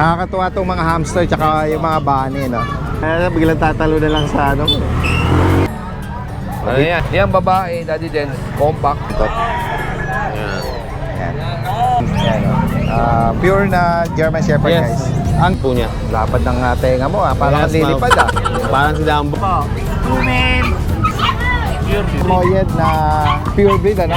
Nakakatuwa itong mga hamster tsaka yung mga bunny, no? Biglang tatalo na lang sa ano. Ano yan? Yan babae, Daddy Dens, compact. Ito. Yan. Yan, no? Pure na German Shepherd, Yes. guys. Ang po niya. Lapad ng tenga mo, parang Yes, lilipad, Parang si Dumbo. Moyed na pure breed, ano?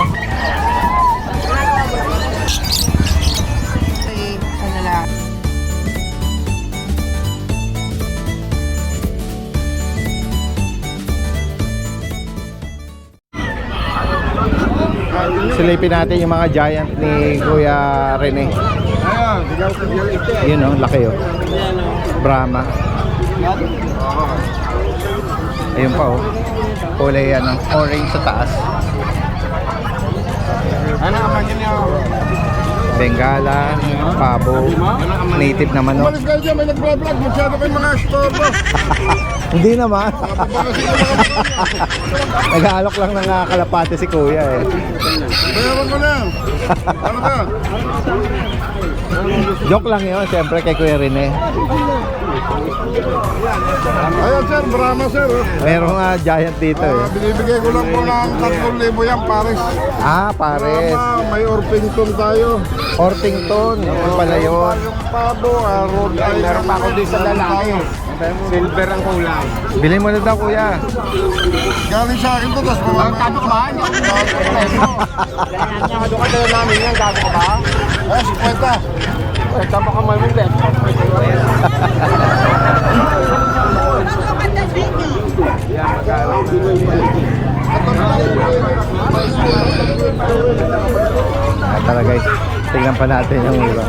Silipin natin yung mga giant ni Kuya Rene. Yun, oh, laki, oh. Brahma. Ayun pa, oh. Kulay ano, orange sa taas. Bengala, pabo, native naman, no? Umalis kayo dyan, may nag-vlog, masyado kayong mga storbo. Hindi naman. Nag-aalok lang ng kalapate si Kuya, eh. Bayaran ko lang. Ano ka? Joke lang yun, siyempre kay Kuya Rene. Ayan sir, Brahma sir. Merong giant dito, eh. Binibigay ko lang po ng 3,000 yan, Paris. Pares. Brahma, may Orpington tayo. Orpington, ano pala yun? Yung pabo, Rhode Island. Meron pa ako din sa lalaki. Silver ang kulay. Bilhin mo na daw, Kuya. Galing sa akin to, tapos mga tabo ka ba? Gago ka dala namin yan, gago ka ba? Eh, 50. Tama ka man mo, Ben. Tara guys, tingnan pa natin yung iba.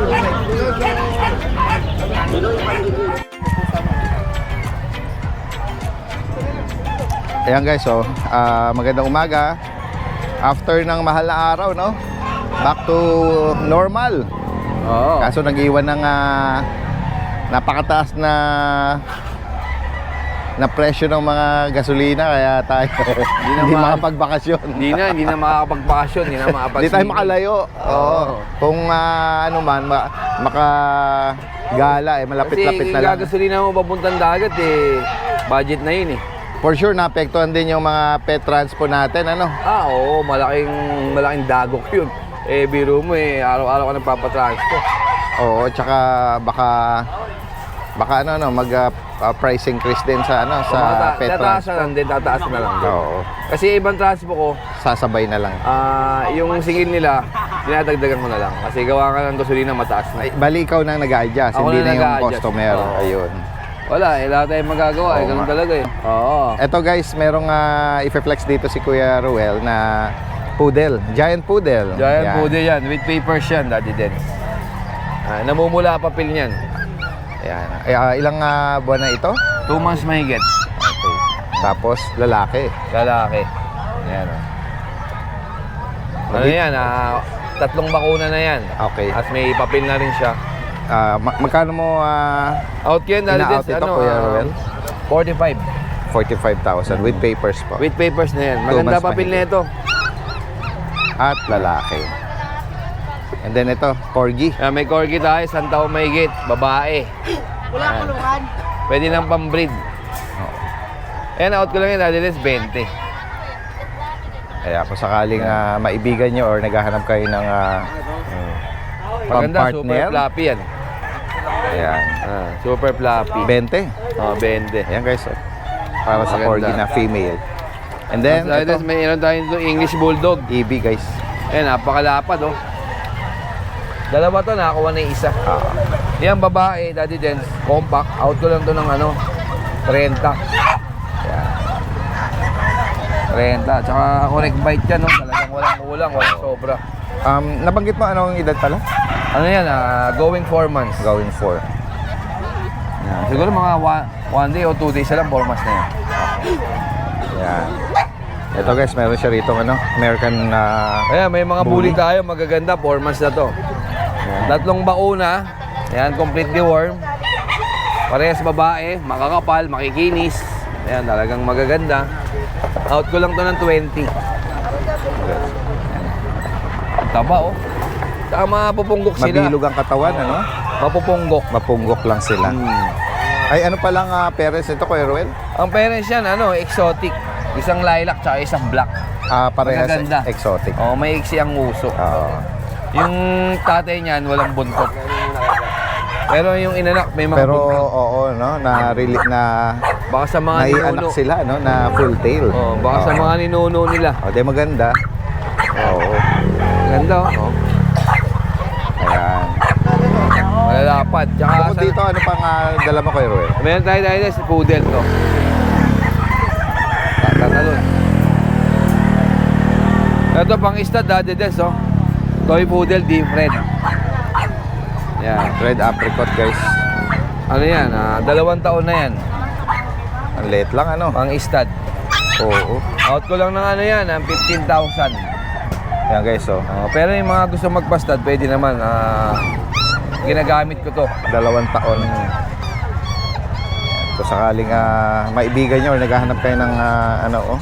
Ayan guys, so magandang umaga. After ng mahal na araw, no? Back to normal. Oo. Kaso nag-iwan ng napakataas na presyo ng mga gasolina, kaya tayo hindi makapagbakasyon. Hindi na makakapagbakasyon, hindi na makapag. Hindi tayo makalayo. Oo. Kung ano man, makagala, malapit-lapit na lang. Kasi gasolina mo papuntang dagat, budget na yun, For sure, naapektuhan din yung mga pet transpo natin, ano? Oo, malaking dagok yun. Biro mo, araw-araw ka nagpapatranspo. Oo, tsaka baka ano, price increase din sa pet Tataas transpo. na lang din, tataas na lang din. Oo, Kasi ibang transpo ko, sasabay na lang. yung singil nila, dinadagdagan ko na lang. Kasi gawa ka ng gasolina, mataas na. Ay, bali ikaw nang nag-adjust, Ako hindi na na yung nag-a-adjust. customer. Oo. Ayun. Wala, lahat tayong magagawa. Oo Ganun nga. talaga Oo. Eto guys, merong i-flex dito si Kuya Ruel na poodle, giant poodle. Giant Yan. poodle yan. With papers yan, Daddy Dens. Namumula papel niyan. Ayan. Ilang buwan na ito? 2 months mahigit. Okay. Tapos lalaki. Lalaki. Ayan. Ano yan? 3 bakuna na yan. Okay. At may papel na rin siya. Magkano mo Out yan, Daddy ina-out Dens. ito, Kuya Ruel? 45. 45,000 with papers po. With papers na yan. 2 Maganda months papel na mahigit. ito. At lalaki. And then ito, corgi. May corgi tayo, 1 taon mahigit. Babae. Wala kulungan. Pwede ng pambreed. Ayan, out ko lang yan, Daddy Dens, 20. Kaya kung sakaling maibigan nyo or naghahanap kayo ng Maganda, super partner. floppy yan. Ayan. Super floppy. 20. 20. Ayan guys, oh. Para sa Maganda. corgi na female. And then, Then, ito, may ilan tayo dito, English Bulldog. EB guys. Ayan, napakalapad, oh. Dalawa to, nakakuha na yung isa. Ah, Yan, babae, Daddy Dens, compact. Out ko lang to ng 30. Ayan. 30. Tsaka correct bite yan, no? Talagang walang kulang, walang sobra. nabanggit mo anong edad pala? Ano yan, going 4 months. Going for. Yan. Siguro mga 1 day o 2 days na lang, 4 months na yan. Yan. Ito guys, meron siya rito American Ayan, may mga Bully. bully tayo, magaganda, 4 months na to. 3 bakuna, ayan, completely warm. Parehas babae, makakapal, makikinis. Ayan, talagang magaganda. Out ko lang to ng 20. Taba, oh. Saka mapupunggok sila. mabilog ang katawan, ano? Mapupunggok. Mapunggok lang sila. Ay, ano pa lang parents nito, Kuya Ruel? Ang parents yan, exotic. Isang lilac tsaka isang black. Parehas Magaganda. exotic. Oh, may iksi ang uso. Yung tatay niyan, walang buntot. Pero yung inanak, may mga Pero buntot. oo, no, na Baka sa mga naianak ninuno. sila, no, na full tail. Oh, baka sa mga ninuno nila. Di maganda. Oo. Ganda, oh. Ayan. Malalapad. Tsaka Bukod dito, ano pang dala mo, Kuya Ruel? meron tayo sa poodle to. Tatalon. Ito pang stud, Des, oh. Toy poodle, different. Yan. Red apricot, guys. Ano yan? 2 taon na yan. Ang late lang, ano? Pang stud. Oo. Out ko lang ng ano yan, 15,000. Ayan, guys, oh. Pero yung mga gusto magpa-stud, pwede naman. Ginagamit ko to. 2 taon. Kung sakaling maibigan nyo or naghahanap kayo ng ano,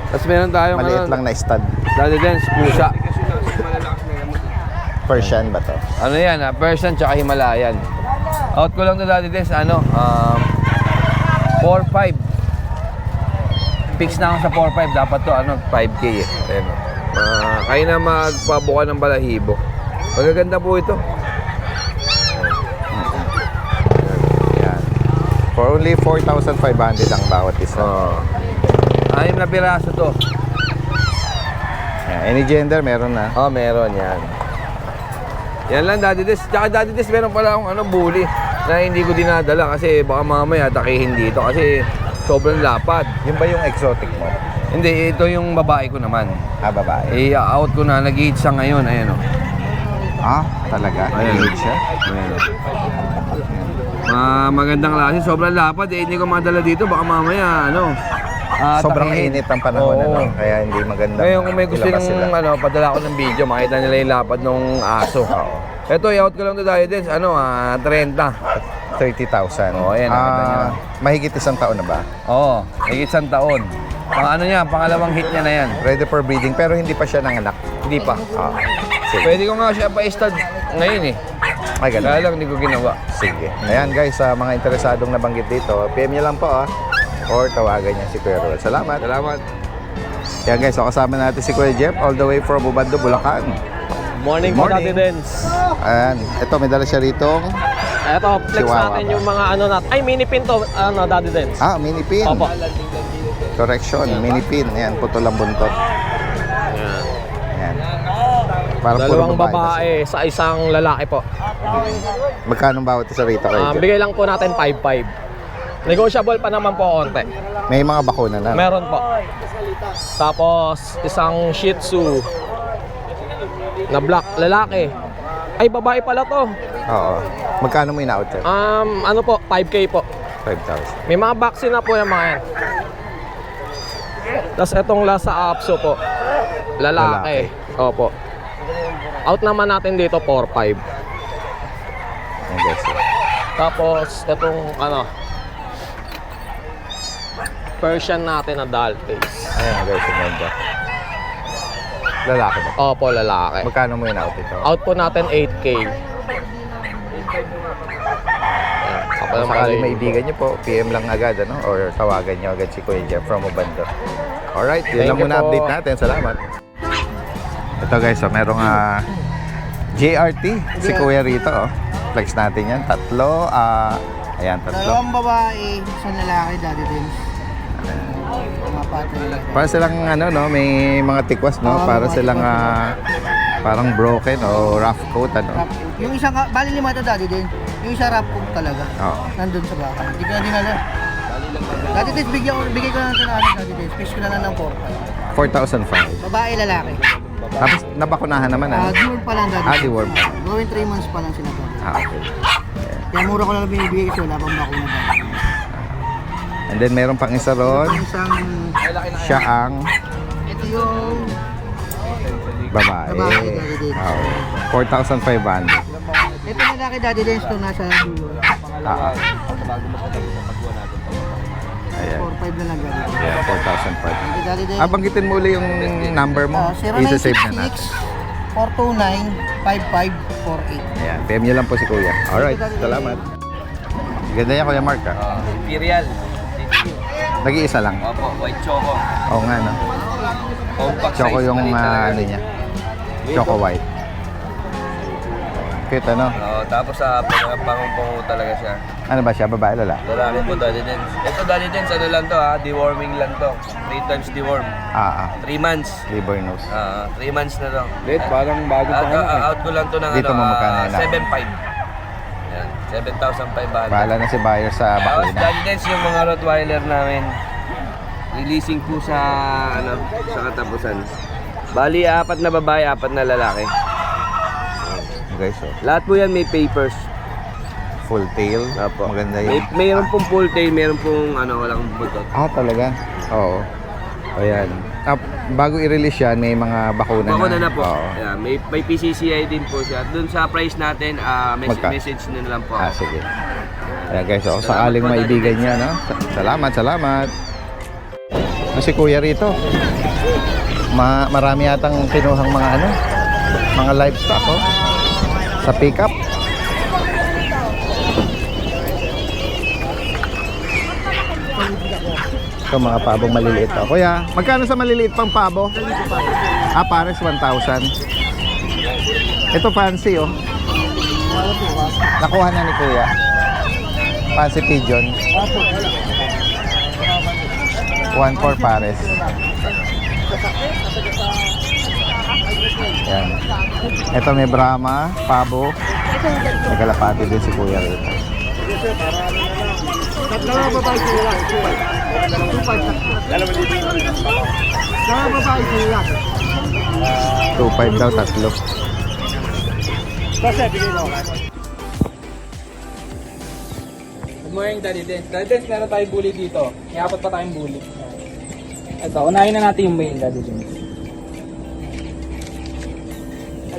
Tapos meron tayong maliit lang na stud. Des, pusa. Persian ba to? Ano yan, Persian tsaka Himalayan. Out ko lang to Des, 4-5. Fix na ako sa 4-5. Dapat to, 5K eh. Ayan, kaya na magpabuka ng balahibo. Magaganda po ito. Ayan. For only 4,500 ang bawat isa. 6 na piraso to. Ayan. Any gender, meron na. Meron yan. Yan lang, Des. Tsaka Des, meron pala akong bully na hindi ko dinadala kasi baka mamaya takihin dito kasi sobrang lapad. Yun ba yung exotic mo? Hindi, ito yung babae ko naman. Babae. I-out ko na, nag-hit siya ngayon. Ayan, oh. Talaga? Ayan. Nag-hit siya? Ayan, oh. Magandang klase, sobrang lapad. Hindi ko madala dito, baka mamaya, Sobrang takihin. init ang panahon, Oo. Kaya hindi maganda. Ngayon, kung may gusto ilabas ng sila. padala ko ng video, makita nila yung lapad ng aso. Ito, i-out ko lang to tayo din, 30. 30,000. Ayan, ang ganda niya. Mahigit 1 taon na ba? Oo, higit 1 taon. Pangalawang hit niya na yan. Ready for breeding pero hindi pa siya nanganak. Hindi pa. Sige. Pwede ko nga siya pa-stud ngayon eh. Ay, ganun. Kaya lang hindi ko ginawa. Sige. Ayan guys, sa mga interesadong nabanggit dito, PM niyo lang po or tawagan niya si Kuya Ruel. Salamat. Salamat. Ayan guys, so kasama natin si Kuya Jeff all the way from Ubando, Bulacan. Morning po, Daddy Dens. Ayan, ito may dala siya ritong Eto, flex Chihuahua natin ba? yung mga natin. Ay, mini pin to, Daddy Dens. mini pin. Opo. Correction, mini pin. Ayan, putol ang buntot. Ayan. Ayan. Parang puro Dalawang babae. babae sa isang lalaki po. Magkano bawat isa rito Kuya Jeff? Bigay lang po natin 5-5. Negotiable pa naman po onte. May mga bakuna na. Meron po. Tapos, isang Shih Tzu na black, lalaki. Ay, babae pala to. Oo. Magkano mo in-out yan? Ano po, 5K po. 5,000. May mga vaccine na po yung mga yan. Tapos itong Lhasa Apso po. Lalaki. Opo. Out naman natin dito 4-5. Ayan guys. Tapos itong Persian natin na doll face. Ayan guys, ang ganda. Lalaki ba? Opo, lalaki. Magkano mo in-out ito? Out po natin 8K. Kung sakali maibigan niyo po, PM lang agad or tawagan niyo agad si Kuya Jeff from Ubando. Alright, yun Thank lang you muna po. update natin. Salamat. Ito guys, merong JRT si Kuya rito. Flex natin yan. 3. Ayan, 3. Dalawang babae, isang lalaki, Daddy Dens. Mga pattern lang. Para silang may mga tikwas, no? Oo, Para mga silang tikwas. parang broken o rough coat, Rap- Yung isang, bali 5 ito, Daddy Dens. Yung isa rap cook talaga. Oo. Nandun sa baka. Hindi ko na dinala. Daddy Dens, bigay ko na lang ito na Daddy Dens. Fish ko na lang ng 4-5. 4,005. Babae, lalaki. Tapos nabakunahan naman, Deworm pa lang, Daddy Dens. deworm. Going 3 months pa lang sila to. Okay. Kaya mura ko na lang binibigay kasi wala pang bakuna ba. And then meron pang isa ron. Yung isang, Siya ang ito yung babae. Babae, Daddy Dens. Oo. 4,500. ito lalaki, Daddy Dens, to nasa dulo. Ayan. 4-5 na lang, Daddy Dens. Yeah, 4,500. Thank you, Daddy Dens. Banggitin mo uli yung number mo. Isa-save na natin. 0966 0917-429-5548. Ayan, PM nyo lang po si Kuya. Alright, salamat. Ganda yan, Kuya Mark. Imperial. Nag-iisa lang. Opo, white choco. Oo nga, no? Compact Choco size. yung maliit talaga. ano niya. Choco white. Cute, ano? Tapos sa pangong talaga siya. Ano ba siya? Babae, lalaki? Lalaki po, Daddy Dens. Ito, Daddy Dens, ano lang to ha? Deworming lang to. 3 times deworm. 3 months. Liver nose. 3 months na to. Late, parang bago pa Out ko lang to ng Dito mo magkano na? 7.5. Yan, 7,500. Bahala na si buyer sa Tapos, bakuna. Daddy Dens, yung mga Rottweiler namin. Releasing po sa, sa katapusan. Bali, 4 na babae, 4 na lalaki. Guys, oh. Lahat po yan may papers. Full tail. Apo. Maganda yun. Mayroon pong full tail, mayroon pong walang butot. Talaga? Oo. Ayan. Bago i-release yan, may mga bakuna na. Bakuna na po. Oo. Yeah, may PCCI din po siya. Doon sa price natin, Magka? message na lang po. Sige. Ayan guys, sakaling po, maibigan Daddy niya, no? Salamat. Si Kuya rito. Marami yatang kinuhang mga livestock, oh. Sa pickup. Ito mga pabong maliliit, oh. Kuya, magkano sa maliliit pang pabo? Pares 1,000. Ito fancy, oh. Nakuha na ni Kuya. Fancy pigeon. 1,400 pares. Yan. Ito may Brahma, pabo. May kalapati din si Kuya rito. 2,500 daw, tatlo. Good morning, Daddy Dens. Daddy Dens, meron tayong bully dito. May 4 pa tayong bully. Ito, unahin na natin yung main, Daddy Dens.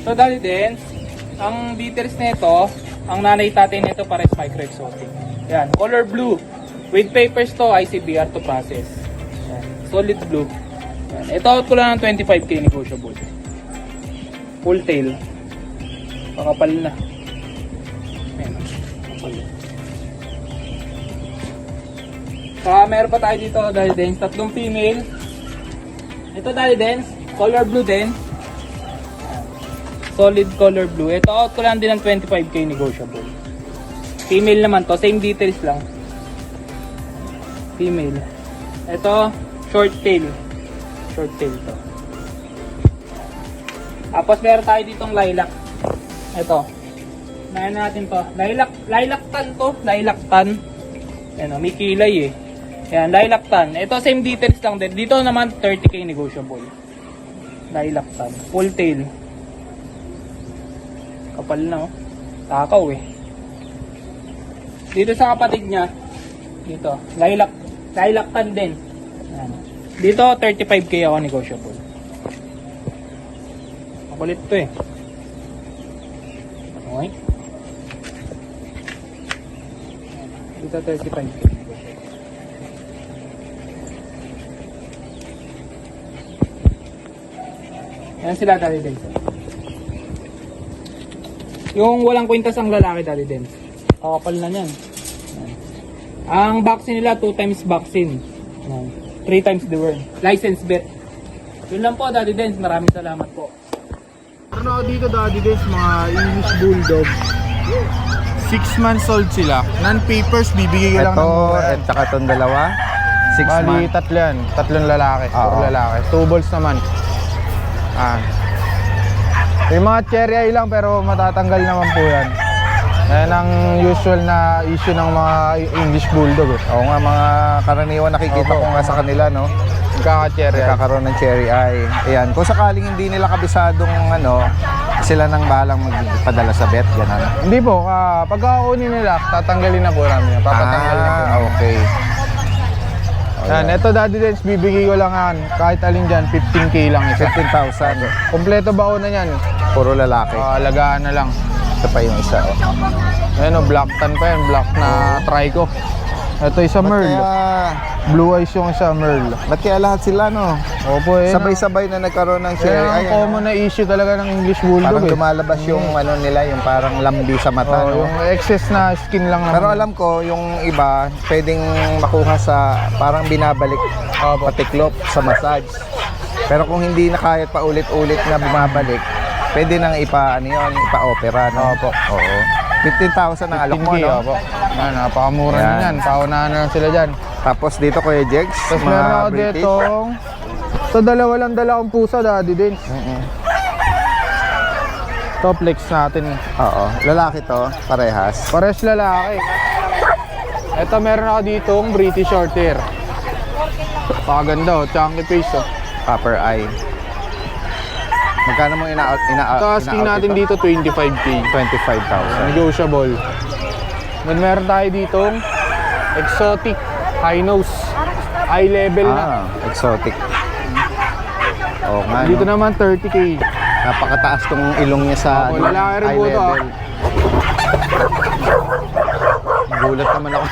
Ito, Daddy Dens, ang details nito, ang nanay tatay nito pares micro exotic. Yan, color blue. With papers to, ICBR to process. Yan, solid blue. Yan. Ito out ko lang ng 25k negotiable. Full tail. Pakapal na. Ayan, kapal. Saka meron pa tayo dito, Daddy Dens, 3 female. Ito, Daddy Dens, color blue din. Solid color blue. Ito out ko lang din ng 25k negotiable. Female naman to, same details lang. Female. Ito, short tail. Short tail to. Tapos meron tayo ditong lilac. Ito. Nahin natin to. Lilac tan to. Lilac tan. Ayan o, may kilay eh. Ayan, lilac tan. Ito, same details lang din. Dito naman, 30k negotiable. Lilac tan. Full tail. Kapal na oh. Takaw eh. Dito sa kapatid niya, dito, lilac tan din. Ayan. Dito, 35k ako negotiable. Makulit to eh. Okay. Dito 35k. Ayan sila, Daddy Dens. Yung walang kwintas ang lalaki, Daddy Dens. Kakapal na yan. Ayan. Ang vaccine nila, 2 times vaccine. 3 times the worm. License bet. Yun lang po, Daddy Dens. Maraming salamat po. Meron ako dito, Daddy Dens, mga English Bulldog. 6 months old sila. Non-papers, bibigay ko lang Ito, ng mura. at saka itong dalawa. 6 Bali, months. tatlo yan. Tatlong lalaki. Oo. Puro lalaki. 2 balls naman. Yung mga cherry eye lang pero matatanggal naman po yan. Yan ang usual na issue ng mga English Bulldog. Oo nga, mga karaniwan nakikita Opo. ko nga sa kanila, no? Nagkaka-cherry eye. Nagkakaroon ng cherry eye. Ayan, kung sakaling hindi nila kabisadong sila nang balang magpadala sa vet, gano'n. Hindi po, pagkakakunin nila, tatanggalin na po namin. Papatanggalin na po. Okay. Yan, ito Daddy Dens, bibigay ko lang yan. Kahit alin dyan, 15k lang isa. 15,000. Kompleto ba na yan? Puro lalaki. Alagaan na lang. Ito pa yung isa, oh. Ayan o, black tan pa yan. Black na trico. Ito isa Ba't Merl. kaya, Blue eyes yung isa Merl. ba't kaya lahat sila, no? Opo, eh. Sabay-sabay na nagkaroon ng Kaya share. ang Ayan, common na issue talaga ng English Bulldog parang eh. lumalabas yung ano nila, yung parang lambi sa mata, Oh, no? yung excess na skin lang naman. Pero alam ko, yung iba, pwedeng makuha sa parang binabalik patiklop sa massage. Pero kung hindi na kahit pa ulit-ulit na bumabalik, pwede nang ipa-opera, no? Opo. Oo. 15,000 ang alok mo, 15K, no? opo. Yan, napakamura Yan. na yan. Paunahan na lang sila dyan. Tapos dito, Kuya Jegs, Tapos mga meron ako British. ditong... Ito, dalawa lang dala akong pusa, Daddy Dins. Ito, flex natin. Oo. Lalaki to, parehas. Pares lalaki. Ito, meron ako ditong British Shorthair. Pakaganda, oh. Chunky face, oh. Copper eye. Magkano mo Ito, asking natin dito 25K. 25,000. Negotiable. Then meron tayo ditong exotic high nose. High level na. Exotic. Oo nga, Dito no? naman 30K. Napakataas tong ilong niya sa Opo, lalaki rin high po to, level. Gulat naman ako.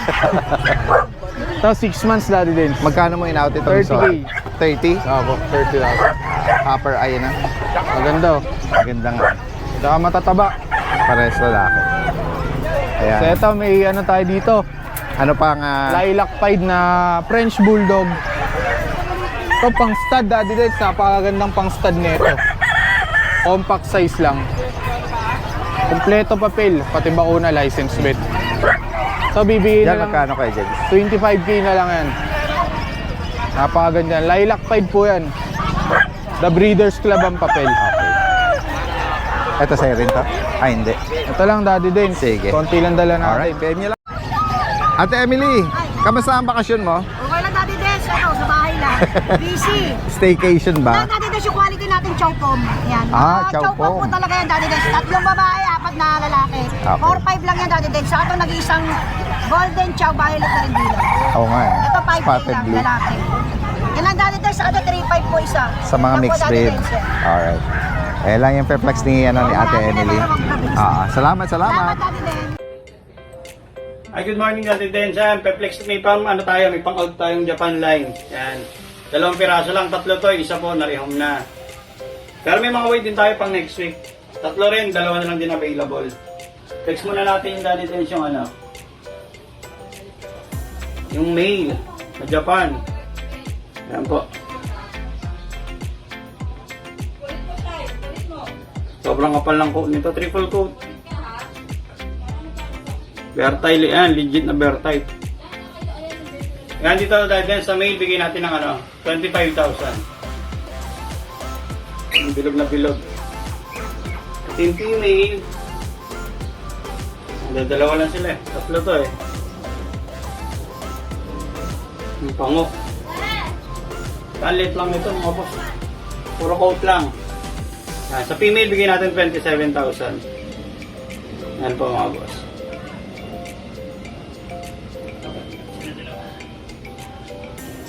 Ito, 6 months, Daddy Dins. Magkano mo in-out ito? 30K. 30? Opo, 30,000. Copper eye na. Maganda, oh. Maganda nga. Saka matataba. Pares lalaki. Ayan. So ito, may ano tayo dito. Ano pang Lilac Pied na French Bulldog. Ito, pang stud, Daddy Dins. Napakagandang pang stud nito. Compact size lang. Kompleto papel, pati bakuna, license plate. So bibigyan Yan, na lang magkano kayo, Jegs? 25K na lang yan. Napakaganda. Lilac Pied po yan. The Breeders Club ang papel. Ito sa'yo rin to? Ay, hindi. Ito lang, Daddy Dins. Sige. Konti lang dala natin. Alright, PM nyo lang. Ate Emily, kamusta ang bakasyon mo? Okay lang Daddy Des, ano, sa bahay lang. Busy. Staycation ba? Daddy Des, yung quality natin chow pom. Yan. Chow Chow pom pom. po talaga yan Daddy Des. 3 babae, 4 na lalaki. Okay. 4-5 lang yan Daddy Des. Saka ito nag-iisang golden chow, violet na rin dito. Oo nga eh. Ito 5K Spotted lang, blue. lalaki. Yan lang Daddy Des, saka ito 3-5 po isa. Sa mga Yan po, mixed Daddy breed. Des, yan. Alright. Eh lang yung perplex ni, ni Ate Emily. Salamat. Salamat Daddy Des. Hi, good morning Daddy Den. Yan, Perplex may pang ano tayo, may pang-out tayong Japan line. Yan. 2 piraso lang, 3 to, isa po na-rehome na. Pero may mga wait din tayo pang next week. 3 rin, 2 na lang din available. Flex muna natin yung Daddy Den yung ano. Yung male na Japan. Yan po. Sobrang kapal lang coat nito, triple coat. Bear tie, yan, legit na bear type. Yan dito dahil sa mail, bigay natin ng ano, 25,000. Yung bilog na bilog. At yung female, dalawa lang sila eh. 3 to eh. Yung pango. Kalit lang ito mga boss. Puro coat lang. Yan, sa female, bigay natin 27,000. Yan po mga boss.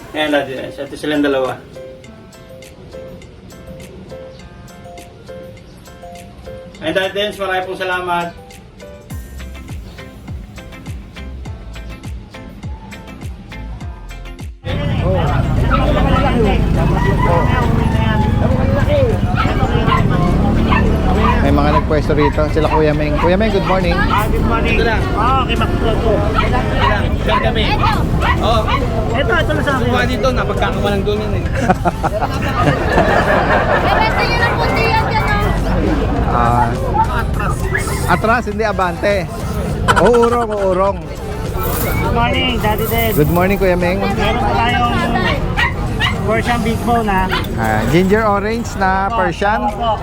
Ayan natin, ito silang dalawa. Ayan natin, maraming pong salamat. May mga nagpwesto rito. Sila Kuya Meng. Kuya Meng, good morning. Good morning. Ito lang. Okay, makukuha. Share kami. Ito lang sa akin. Kuha dito, napagkakama ng doon yun eh. Bebenta nyo ng puti yan dyan Atras, hindi abante. Uurong. Good morning, Daddy Ded. Good morning, Kuya Meng. Meron pa tayong Persian Big Bone ha. Ginger orange na Persian. Opo.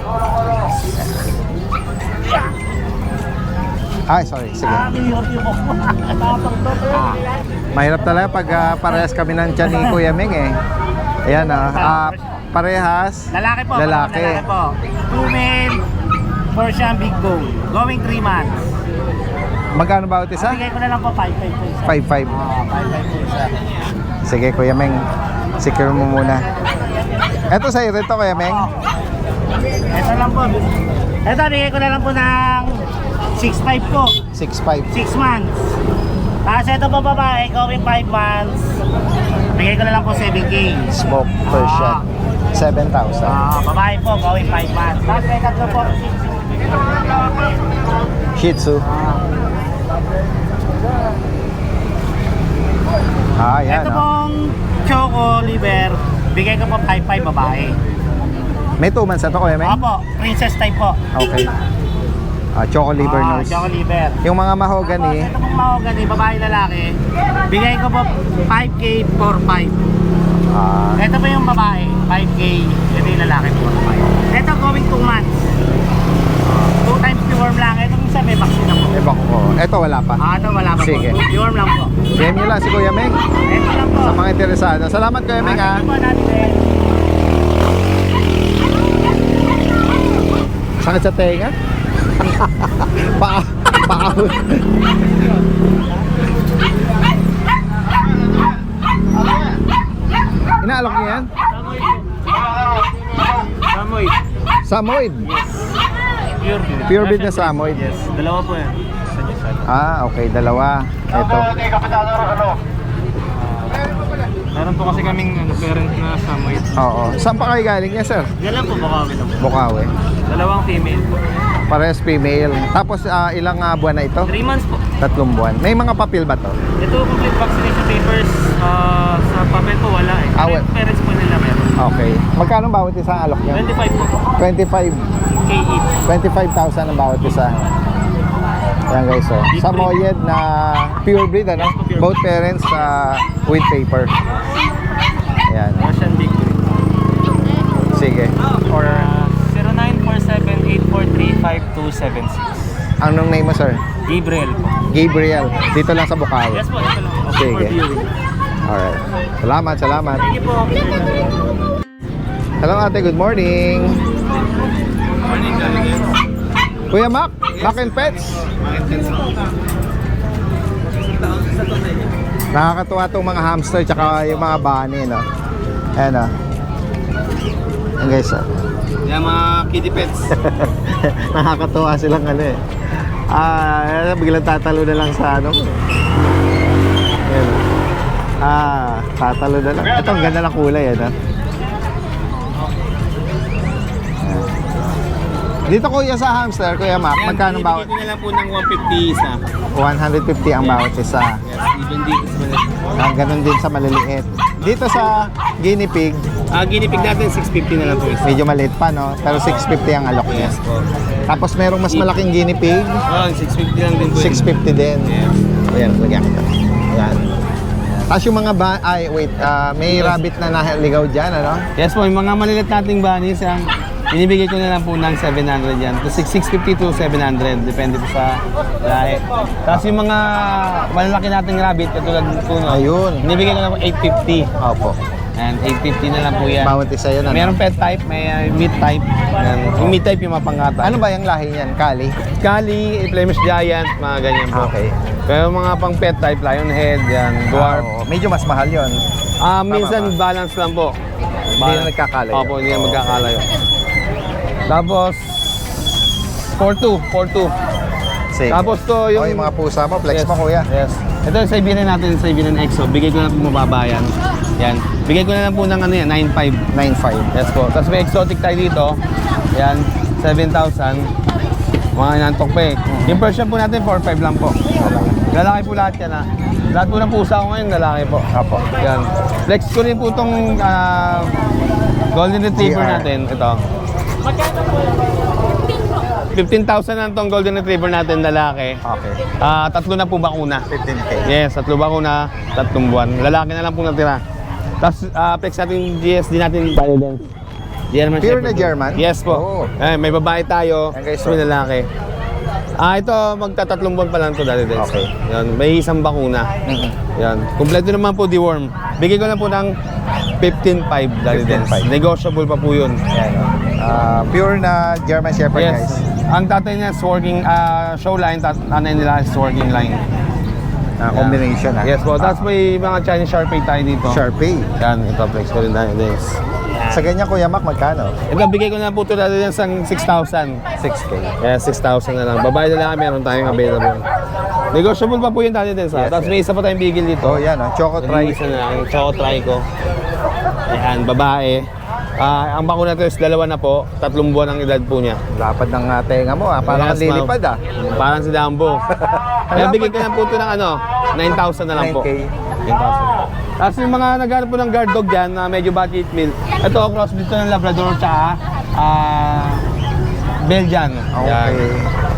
Ay, sorry. Sige. Tapang to. Mahirap talaga pag parehas kami ng tiyan ni Kuya Meng eh. Ayan parehas. Lalaki po. Lalaki. Lalaki po. 2 male Persian Big Bone. Going 3 months. Magkano ba isa? Bigay ko na lang po 5-5 po isa. 5-5. 5-5 po isa. Sige, Kuya Meng. Secure mo muna. Eto sa'yo rin to, Kuya Meng. Ito lang po. Ito, bigay ko na lang po ng 6-5 po. 6-5. 6 months. Tapos ito po babae, going 5 months. Bigay ko na lang po 7K. Smoke Persian. 7,000. Babae po, going 5 months. Tapos may tatlo po. Shih Tzu. Yan. Ito pong Choco Liver, bigay ko po 5-5 babae. May 2 months na to, Kuya Meng? Opo, princess type po. Okay. Choco liver nose. Choco Liver. Yung mga mahogany, Ito pong mahogany, babae lalaki, bigay ko po 5K for 5. Ito po yung babae, 5K, ito yung lalaki po. Ito going 2 months. 2 times deworm lang. Ito isa may vaccine na po. ewan ko. Ito wala pa. Ito wala pa Sige. po. Deworm lang po. DM nyo lang si Kuya Meng Ito lang po. sa mga interesado. Salamat Kuya Meng ha. Ito po natin. Sakit sa tenga? Paahon. Inaalok niya yan? Samoy. Samoid. Pure breed na Samoid. Dalawa po yan. Okay, dalawa. Ito. Meron po kasi kaming parent na Samoyed. Oo. Saan pa kayo galing niya, sir? Yan lang po, baka lang. Bukawi. Dalawang female. Parehas female. Tapos ilang buwan na ito? 3 months po. 3 buwan. May mga papel ba to? Ito, complete vaccination papers. Sa papel po wala eh. Ah, well. Parents po nila meron. Okay. Magkano bawat isang alok niya? 25 po. 25. K each. 25,000 ang bawat isa. Yan guys, oh. Samoyed na pure breed, ano? Both parents with paper. Ayan. Russian Big Breed. Sige. Or 0947-843-5276. Anong name mo, sir? Gabriel po. Gabriel. Dito lang sa Bukawi. Yes po, ito lang. Sige. Alright. Salamat, salamat. Thank you po. Hello ate, good morning. Kuya Mac, Mac and Pets. Nakakatuwa itong mga hamster tsaka yung mga bunny, no? Ayan, no? Ayan guys, oh. Yan mga kitty pets. Nakakatuwa silang ano eh. Biglang tatalo na lang sa ano. Ayan, oh. Tatalo na lang. Ito, ang ganda ng kulay, ano? Dito kuya sa hamster, Kuya Mac, magkano bawat? Bigyan ko na lang po ng 150 isa. 150 ang bawat isa. Yes, even dito sa maliliit. Ganun din sa maliliit. Dito sa guinea pig, Ginipig natin 650 na lang po isa. medyo maliit pa, no? Pero 650 ang alok niya. Yes po. Tapos merong mas malaking guinea pig, 650 lang din po. 650 din. Ayan, lagyan ko. Ayan. Tapos yung mga may rabbit na naligaw dyan, ano? Yes po, yung mga maliliit nating bunnies, binibigay ko na lang po ng 700 yan. To 650 to 700, depende po sa lahi. Tapos yung mga malalaki nating rabbit, katulad po no, Ayun. binibigay ko na po 850. Opo. And 850 na lang po yan. Bawat isa yun, ano? Meron pet type, may meat type. Yan. Yung meat type yung mapangata. Ano ba yung lahi niyan? Kali? Kali, Flemish Giant, mga ganyan po. Okay. Pero mga pang pet type, Lionhead, yan, Dwarf. Medyo mas mahal yun. Minsan balance lang po. Hindi na nagkakalayo. Opo, hindi na magkakalayo. Tapos 4-2. Sige. Tapos to yung yung mga pusa mo, flex mo kuya. Yes. Ito yung Siberian natin, Siberian EXO. Bigay ko na po mababa yan. Yan. Bigay ko na lang po ng ano yan, 9.5. 9.5. Yes po. Tapos may exotic tayo dito. Yan, 7,000. Mga nantok pa eh. Yung Persian po natin, 4.5 lang po. Lalaki po lahat yan ha. Lahat po ng pusa ko ngayon, lalaki po. Apo. Yan. Flex ko rin po itong Golden Retriever GR. natin. Ito. 15,000 lang itong Golden Retriever natin, lalaki. Okay. Tatlo na po bakuna. 15K. Yes, 3 bakuna, 3 buwan. Lalaki na lang po natira. Tapos flex natin yung GSD natin, Biodance. German Pure Shepherd na po. German? Yes po. Oh. May babae tayo, Yan guys, may lalaki. Ito, magta-3 buwan pa lang ito dati din. Okay. Yan, may isang bakuna. Yan. Kumpleto naman po deworm. Bigay ko lang po ng 15.5 dati din. 15.5. Negotiable pa po yun. Pure na German Shepherd, Yes. guys. Ang tatay niya is working show line, nanay nila is working line. Combination, ha? Yes po. Tapos may mga Chinese Sharpei tayo dito. Sharpei. Yan, ito flex ko rin tayo din. Sa ganyan, Kuya Mac, magkano? Ito, bigay ko na po ito dati din sa 6,000. 6K. Kaya 6,000 na lang. Babae na lang, meron tayong available. Negotiable pa po yun dati din sa. Yes, Tapos may isa pa tayong bigil dito. Oh, yan, Choco Tri. Isa na lang, Choco Tri ko. Ayan, babae. Ang bakuna nito is 2 na po, 3 buwan ang edad po niya. Lapad ng tenga mo, parang Yes, lilipad ma'am. Parang si Dumbo. Kaya bigyan ko ng po ito ng 9,000 na lang po. 9K. 9,000. Tapos yung mga naghanap po ng guard dog dyan na medyo budget meal. Ito, cross dito ng Labrador tsaka Belgian. Okay.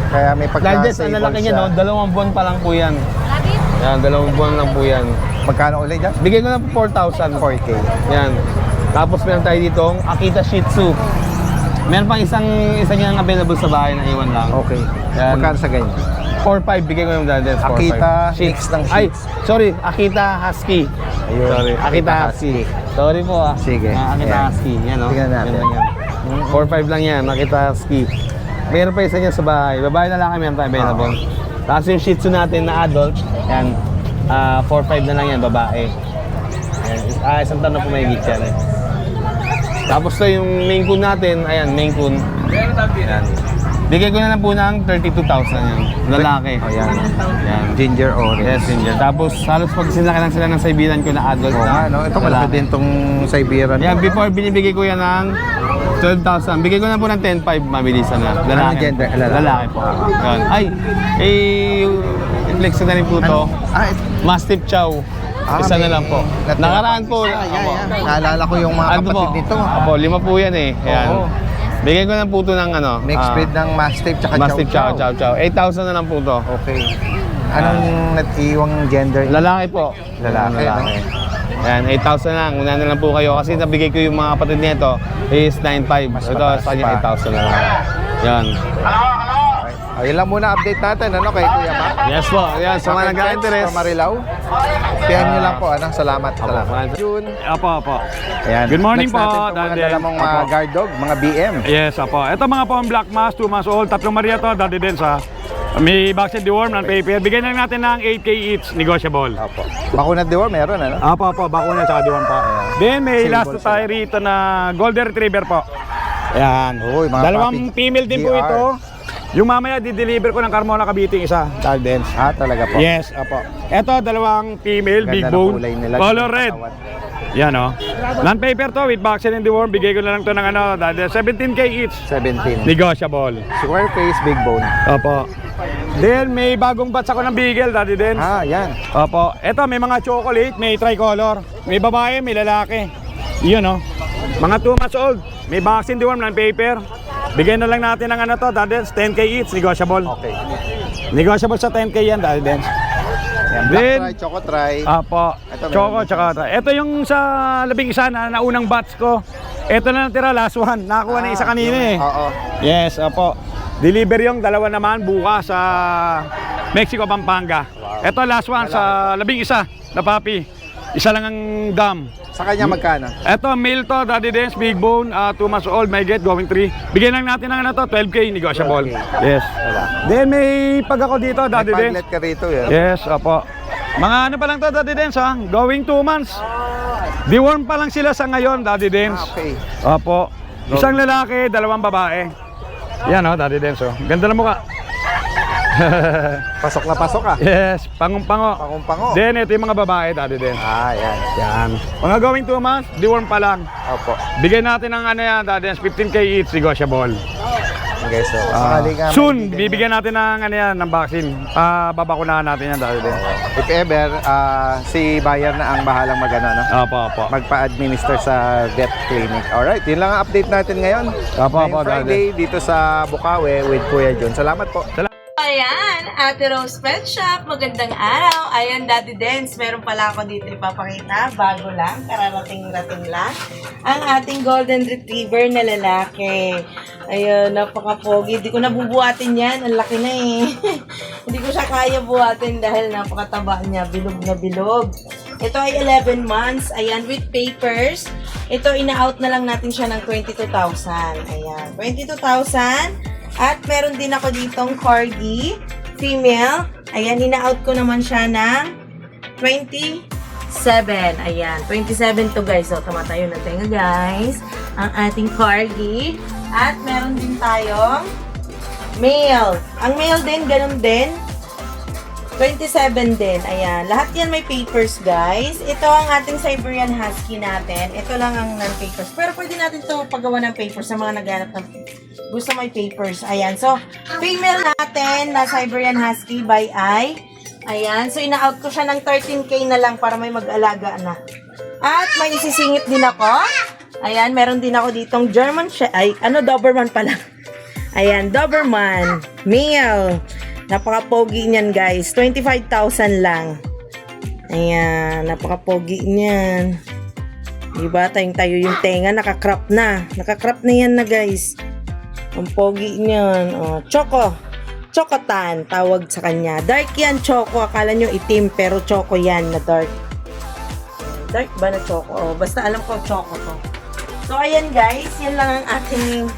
Kaya may Largest, ang lalaki niya, no? 2 buwan pa lang po yan. Yan, 2 buwan lang po yan. Magkano ulit dyan? Bigay ko na po 4,000. 4K. Yan. Tapos meron tayo ditong Akita Shih Tzu. Meron pang isa niyang available sa bahay na iwan lang. Okay. Yan. Magkano sa ganyan? 4,500 bigay ko yung dati. Akita, mix ng Shih Ay, Tzu. sorry. Akita Husky. Ayun. Sorry. Akita Husky. Sorry po Sige. Akita Ayan. Husky. Yan o. Tingnan natin. 4,500 lang yan. Akita Husky. Meron pa isa niya sa bahay. Babae na lang meron tayo available. Tapos yung Shih Tzu natin na adult. Yan. 4,500 na lang yan. Babae. Yan. Isang tanong po may yan. Tapos to yung Maine Coon natin. Ayan, Maine Coon. Yan. Bigay ko na lang po ng 32,000 yan. Lalaki. Oh, yan. Yan. Ginger orange. Yes, ginger. Tapos halos pag sinlaki lang sila ng Siberian ko na adult Oo nga, na. no? Ito malaki din tong Siberian. Yan, before binibigay ko yan ng 12,000. Bigay ko na po ng 10,500, mabilisan na. Lalaki. Anong gender? Lalaki po. Yan. Ay, flex na rin po to. Mastiff Chow. Isa na lang po. Nakaraan po. Naalala ko yung mga kapatid nito. Apo, 5 po yan eh. Ayan. Oo. Bigay ko na po to ng Mixed breed ng Mastiff tsaka Mastiff Chow Chow Chow. 8,000 na lang po to. Okay. Anong nag-iwang gender? Lalaki po. Lalaki, no? Yan, 8,000 lang. Una na lang po kayo kasi nabigay ko yung mga kapatid nito is 9,500. Ito mataas sa kanya pa. 8,000 na lang. Yan. Ayun lang muna update natin, kay Kuya Mac. Yes po. Yan, sa mga nag-interest. Sa Marilao. Pihan nyo lang po, Salamat. June. Apo. Ayan. Good morning Flex natin po, itong mga Daddy. dala mong mga Apo. guard dog, mga BM. Yes, apo. Ito mga po ang Black Mass, 2 months old, 3 Maria to, Daddy Dens ha. May vaccine deworm, non-paper. Bigyan na lang natin ng 8K each, negotiable. Opo. Bakunat deworm, meron, Apo, bakuna tsaka deworm pa. Then may last Sable tayo rito na Golden Retriever po. Ayan. Uy, mga Dalawang puppy. female din po GR. ito. Yung mamaya di-deliver ko ng Carmona Cavite isa, Daddy Dens. Talaga po. Yes, apo. Ito, dalawang female, Ganda big ng bone, kulay nila, color yung red. katawan. Yan o. Non-paper to with vaccine and deworm. Bigay ko na lang to ng 17K each. 17. Negotiable. Square face, big bone. Opo. Then may bagong batch ako ng Beagle, Daddy Dens. Yan. Opo. Ito may mga chocolate, may tricolor. May babae, may lalaki. Yun o. Mga 2 months old. May vaccine deworm, non-paper. Bigyan na lang natin ng Daddy Dens, 10K each, negotiable. Okay. Negotiable sa 10K yan, Daddy Dens. Yan, Then, Black Try, Choco Try. Apo. Ito, Choco, meron tsaka ito yung sa 11 na naunang batch ko. Ito na natira, last one. Nakakuha na isa kanina eh. Oo. Yes, apo. Deliver yung dalawa naman bukas sa Mexico, Pampanga. Ito last one sa 11 na papi. Isa lang ang dam. Sa kanya magkano? Ito male to, Daddy Dens, big bone, 2 months old, may get, going 3. Bigyan lang natin ng 12K, negotiable. Yes. Then may pag ako dito, Daddy May Dens. paglet ka rito, Yes, apo. Mga pa lang to, Daddy Dens, ha? Going 2 months. Deworm pa lang sila sa ngayon, Daddy Dens. Okay. Apo. Isang lalaki, 2 babae. Yan, Daddy Dens, Ganda na mukha. Pasok na pasok ka. Yes, pangumpango. Pangumpango. Then, ito yung mga babae, Daddy Dens. Yan. Yan. Mga going 2 months, deworm pa lang. Opo. Bigyan natin ng yan, Daddy Dens, 15K each, negotiable. Okay, so sakali ka Soon, may bibigyan natin ng yan, ng vaccine. Babakunahan natin yan, Daddy Dens. If ever, si buyer na ang bahalang Apo. magpa-administer sa vet clinic. Alright, yun lang ang update natin ngayon. Apo, Ngayong Friday dito sa Bukawi with Kuya John. Salamat po. Ayan, Ate Rose Pet Shop, magandang araw. Ayan, Daddy Dens, meron pala ako dito ipapakita, bago lang, kararating-rating lang, ang ating Golden Retriever na lalaki. Ayun, napaka-pogi. Hindi ko nabubuhatin yan, ang laki na eh. Hindi ko siya kaya buhatin dahil napakataba niya, bilog na bilog. Ito ay 11 months, ayan, with papers. Ito, ina-out na lang natin siya ng 22,000. Ayan, 22,000. At meron din ako ditong corgi, female. Ayan, ina-out ko naman siya ng 27. Ayan, 27 to guys. So, tumatayo na tayo guys. Ang ating corgi. At meron din tayong male. Ang male din, ganun din. 27 din. Ayan. Lahat yan may papers, guys. Ito ang ating Siberian Husky natin. Ito lang ang non-papers. Pero pwede natin ito paggawa ng papers sa mga naghanap ng gusto may papers. Ayan. So, female natin na Siberian Husky by eye. Ayan. So, ina-out ko siya ng 13K na lang para may mag-alaga na. At may isisingit din ako. Ayan. Meron din ako ditong German Doberman pala. Ayan. Doberman. Male. Napaka-pogi niyan, guys. 25,000 lang. Ayan. Napaka-pogi niyan. Diba? Tayo yung tenga. Nakakrap na. Nakakrap na yan na, guys. Ang pogi niyan. Oh, Choco. Chocotan. Tawag sa kanya. Dark yan, Choco. Akala nyo itim, pero Choco yan na dark. Dark ba na Choco? Oh, basta alam ko Choco to. So, ayan, guys. Yan lang ang ating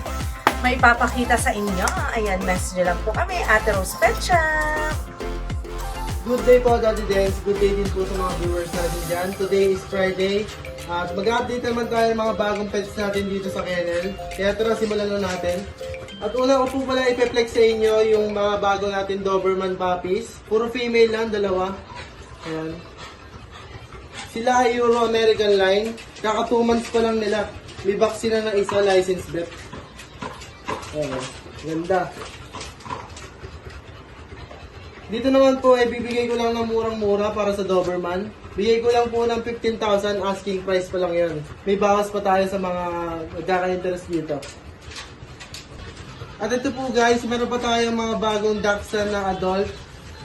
may papakita sa inyo. Ayan, message lang po kami, Ate Rose Pet Shop. Good day po, Daddy Dance. Good day din po sa mga viewers natin dyan. Today is Friday. At mag-update naman tayo ng mga bagong pets natin dito sa kennel. Kaya tara, simulan na natin. At una ko po pala ipeplex sa inyo yung mga bago natin Doberman puppies. Puro female lang, dalawa. Ayan. Sila ay Euro-American line. Kaka 2 months pa lang nila. May vaccine na ng isa, licensed vet. Ayan, ganda. Dito naman po ay bibigay ko lang ng murang-mura para sa Doberman. Bigay ko lang po ng 15,000, asking price pa lang yun. May bawas pa tayo sa mga nagkaka-interest dito. At ito po guys, meron pa tayong mga bagong Dachshund na adult.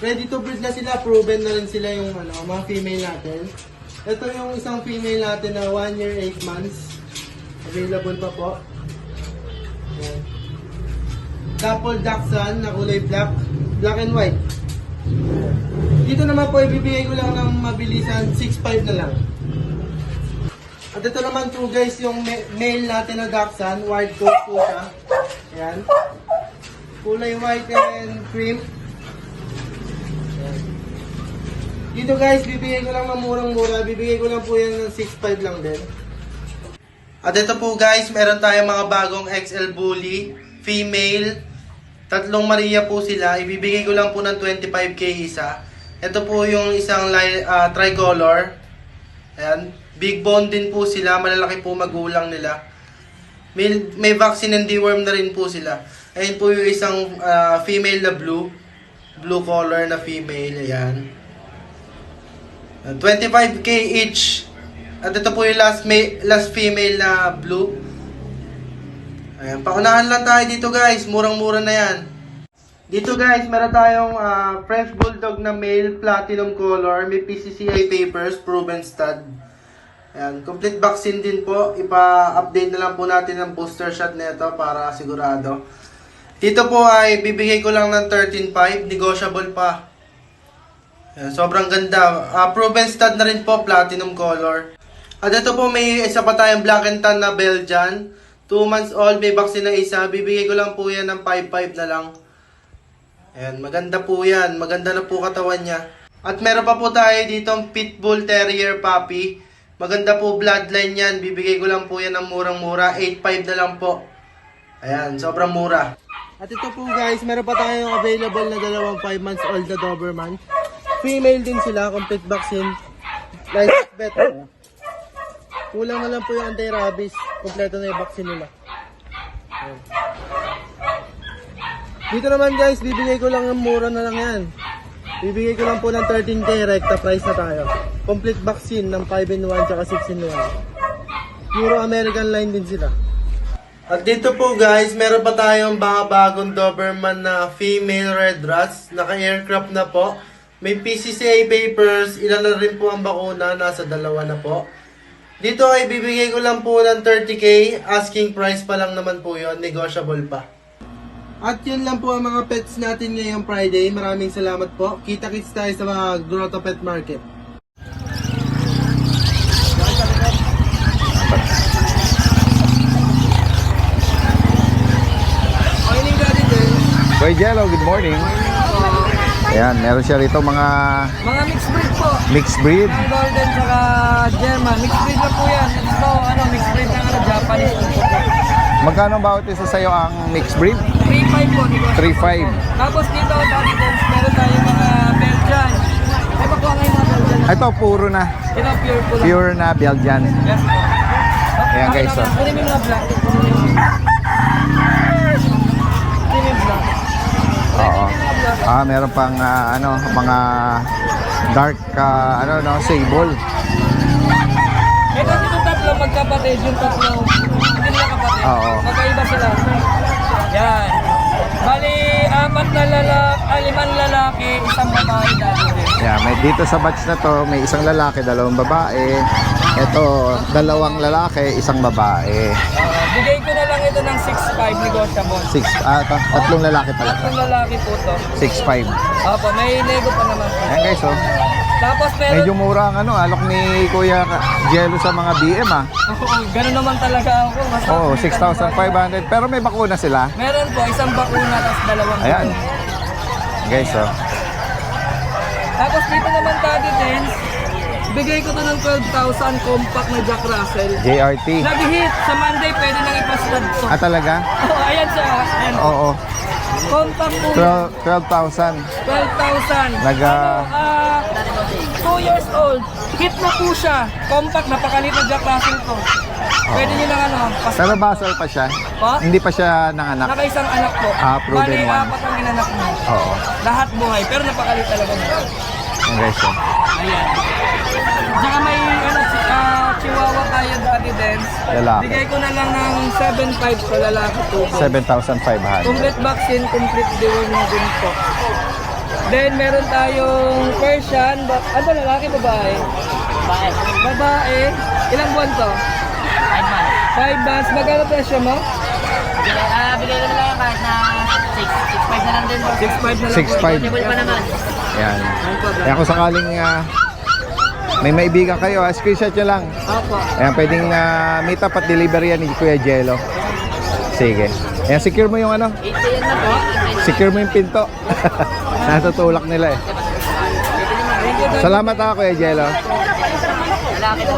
Ready to breed na sila, proven na rin sila yung mga female natin. Ito yung isang female natin na 1 year 8 months. Available pa po. Ayan. Couple Dachshund na kulay black and white. Dito naman po ibibigay ko lang ng mabilisan 6.5 na lang. At ito naman po guys yung male natin na Dachshund, white coat po siya. Ayan. Kulay white and cream. Ayan. Dito guys bibigay ko lang ng murang-mura, bibigay ko lang po yan ng 6.5 lang din. At ito po guys, meron tayong mga bagong XL Bully, female, 3 Maria po sila. Ibibigay ko lang po ng 25k isa. Ito po yung isang tricolor. Ayan, big bone din po sila, malalaki po magulang nila. May vaccine and deworm na rin po sila. Ayan po yung isang female na blue color na female. Ayan, 25k each. At ito po yung last female na blue. Ayan, paunahan lang tayo dito guys, murang-mura na yan. Dito guys, meron tayong French Bulldog na male, platinum color, may PCCI papers, proven stud. Ayan, complete vaccine din po. Ipa-update na lang po natin ang booster shot nito para sigurado. Dito po ay bibigay ko lang ng 13.5, negotiable pa. Ayan, sobrang ganda. Proven stud na rin po, platinum color. At ito po may isa pa tayong black and tan na Belgian. 2 months old, may vaccine na isa. Bibigay ko lang po yan ng 5.5 na lang. Ayan, maganda po yan. Maganda na po katawan niya. At meron pa po tayo ditong Pitbull Terrier Puppy. Maganda po bloodline yan. Bibigay ko lang po yan ng murang-mura. 8.5 na lang po. Ayan, sobrang mura. At ito po guys, meron pa tayong available na dalawang 5 months old na Doberman. Female din sila, complete vaccine. License vet. Kulang na lang po yung anti-rabies. Kompleto na yung vaccine nila. Ayan. Dito naman guys, bibigay ko lang ng mura na lang yan. Bibigay ko lang po ng 13k, rekta price na tayo. Complete vaccine ng 5-in-1 tsaka 6-in-1. Euro-American line din sila. At dito po guys, meron pa tayong bagong Doberman na female red rats. Naka-aircraft na po. May PCCI papers. Ilan na rin po ang bakuna. Nasa 2 na po. Dito ay bibigay ko lang po ng 30k. Asking price pa lang naman po yon, negotiable pa. At yun lang po ang mga pets natin ngayong Friday. Maraming salamat po. Kita-kits tayo sa mga Grotto Pet Market. Boy Jello, good morning. Ayan, meron siya rito mga mixed breed po. mixed breed. Ang golden saka German. Mixed breed na po yan. Ito, mixed breed ng Japanese. Magkano bawat isa sa'yo ang mixed breed? 3.5 po. 3.5. Tapos dito, meron tayong mga Belgian Belgian. Ay, makuha ngayon mga Belgian. Ito, puro na. Ito, pure po lang. Pure na Belgian. Yes po. Ayan guys, oh. Kunin mo yung mga black. Kunin mo yung black. Oo. Meron pang mga dark sable. Ito dito tatlo magkapatid, yung tatlo hindi nila kapatid. Oo. Magkaiba sila. Yan. Bali, 5 lalaki, isang babae dati. Yeah, may dito sa batch na to, may isang lalaki, 2 babae. Ito, 2 lalaki, 1 babae. Bigay ko na lang ito ng 6.5 negotiable. 3 lalaki pala. 3 lalaki po to. 6.5. Opo, may nego pa naman. Ayan guys, oh. Tapos meron... Medyo mura ang alok ni Kuya Jello sa mga BM, ah. Oo, ganun naman talaga ako. Oo, 6,500. Pero may bakuna sila. Meron po, isang bakuna, tapos 2 Ayan. Guys, oh. Tapos dito naman Daddy Dens, bigay ko to ng 12,000 compact na Jack Russell. JRT. Nag-hit. Sa Monday, pwede nang ipastad to. Ah, talaga? Oh, ayan siya. Ayan. Oo. Compact po. 12,000. 12,000. Naga... 2 years old. Hit na po siya. Compact, napakalit na Jack Russell to. Pwede nyo lang Pero basal pa siya. Pa? Hindi pa siya nanganak. Nakaisang anak po. Proven Bali, one. 4 ang inanak mo. Oo. Lahat buhay, pero napakalit talaga niya. Ayan guys, oh. Ayan. Tsaka may chihuahua tayo Daddy Dens. Lalaki. Bigay ko na lang ng 7.5 sa lalaki po. 7,500. Complete vaccine, complete deworm na din po. Then meron tayong Persian, ano lalaki, babae? Babae. Babae. Ilang buwan to? 5 months. 5 months. Magkano presyo mo? Bigay ko na lang kahit na 6.5 na lang din. 6.5 na lang. 6.5. Pa naman. Ayan. Kaya kung sakaling may maibigan kayo, screenshot nyo lang. Opo. Ayan, pwedeng meet up at delivery yan ni Kuya Jello. Sige. Ayan, secure mo yung secure mo yung pinto. Natutulak nila eh. Salamat Kuya Jello. Lalaki po.